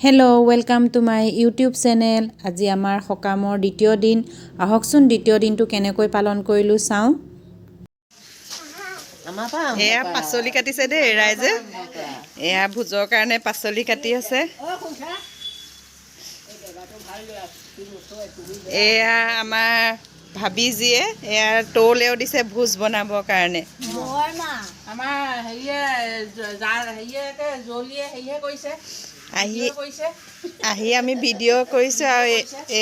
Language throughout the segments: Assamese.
Hello' welcome to my YouTube channel. আজি আমাৰ সকামৰ দ্বিতীয় দিন। আহকচোন দ্বিতীয় দিনটো কেনেকৈ পালন কৰিলোঁ চাওঁ। এয়া পাচলি কাটিছে দেই ৰাইজে। এয়া ভোজৰ কাৰণে পাচলি কাটি আছে। এয়া আমাৰ ভাবিজিয়ে এয়া তৌলেও দিছে ভোজ বনাবৰ কাৰণে। আমাৰ হেৰিয়ে কৰিছে আহি আমি ভিডিঅ' কৰিছোঁ আৰু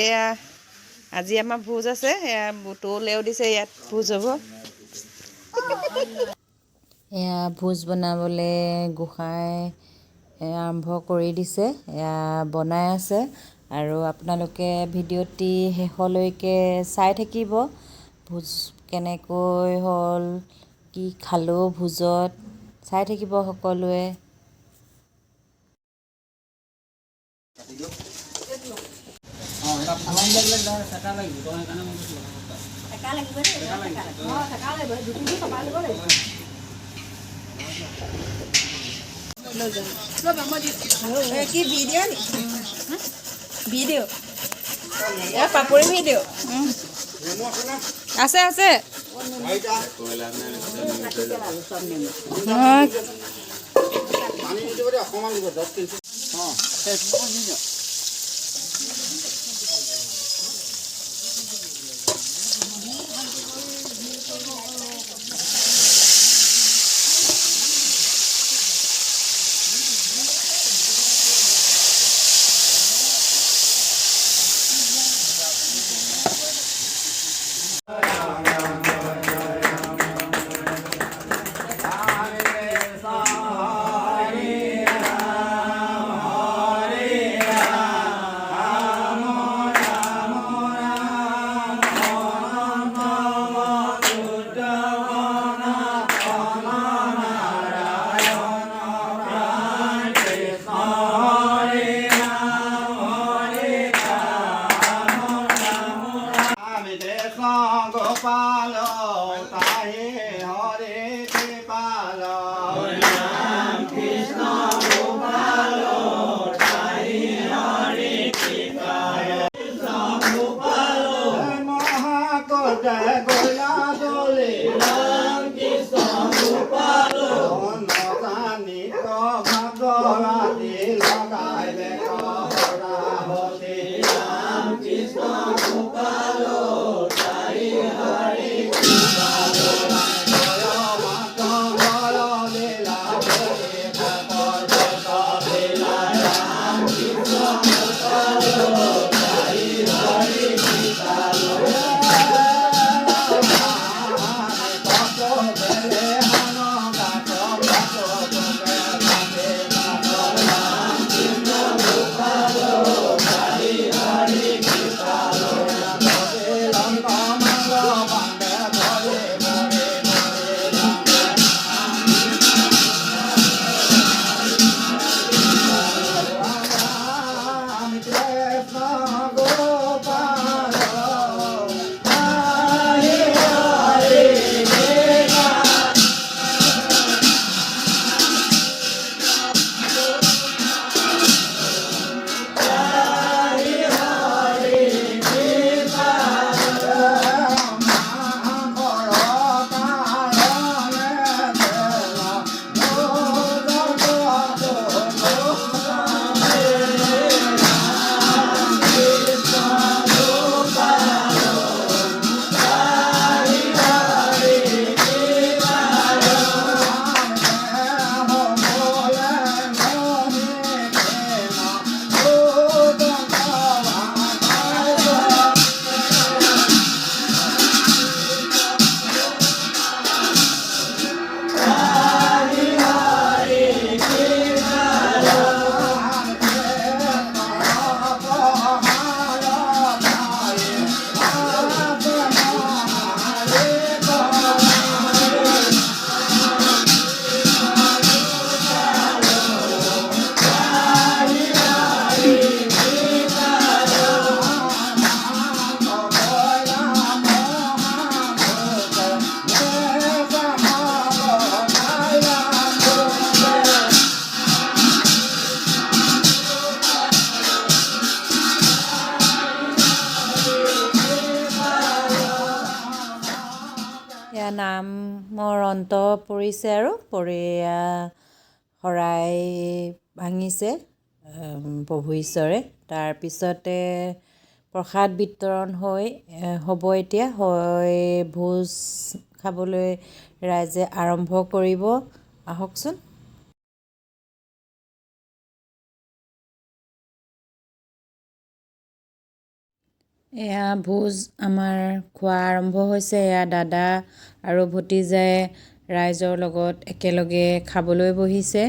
এয়া আজি আমাৰ ভোজ আছে। এয়া তৌলেও দিছে, ইয়াত ভোজ হ'ব। এয়া ভোজ বনাবলৈ গোসাঁই আৰম্ভ কৰি দিছে। এয়া বনাই আছে আৰু আপোনালোকে ভিডিঅ'টি শেষলৈকে চাই থাকিব। ভোজ কেনেকৈ হ'ল, কি খালোঁ ভোজত, চাই থাকিব সকলোৱে। কি ভিডিঅ' নি ভিডিঅ' পাপৰি ভিডিঅ' আছে আছে। নামৰ অন্ত পৰিছে আৰু শৰাই ভাঙিছে প্ৰভু ঈশ্বৰে। তাৰপিছতে প্ৰসাদ বিতৰণ হ'ব এতিয়া ভোজ খাবলৈ ৰাইজে আৰম্ভ কৰিব। আহকচোন। এয়া ভোজ আমাৰ খোৱা আৰম্ভ হৈছে। এয়া দাদা আৰু ভতিজাই ৰাইজৰ লগত একেলগে খাবলৈ বহিছে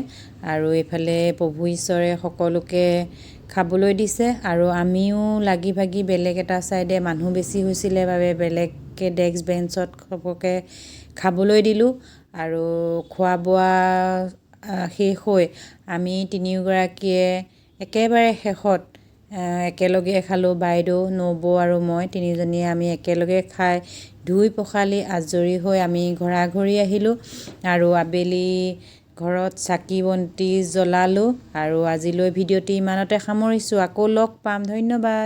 আৰু এইফালে প্ৰভু ঈশ্বৰে সকলোকে খাবলৈ দিছে আৰু আমিও লাগি ভাগি বেলেগ এটা ছাইডে মানুহ বেছি হৈছিলে বাবে বেলেগকৈ ডেস্ক বেঞ্চত চবকে খাবলৈ দিলোঁ আৰু খোৱা বোৱা শেষ হৈ আমি তিনিওগৰাকীয়ে একেবাৰে শেষত একেলগে খালোঁ। বাইদেউ, নবৌ আৰু মই তিনিজনীয়ে আমি একেলগে খাই ধুই পখালি আজৰি হৈ আমি ঘৰা-ঘৰি আহিলোঁ আৰু আবেলি ঘৰত চাকি বন্তি জ্বলালোঁ আৰু আজিলৈ ভিডিঅ'টি ইমানতে সামৰিছোঁ। আকৌ লগ পাম। ধন্যবাদ।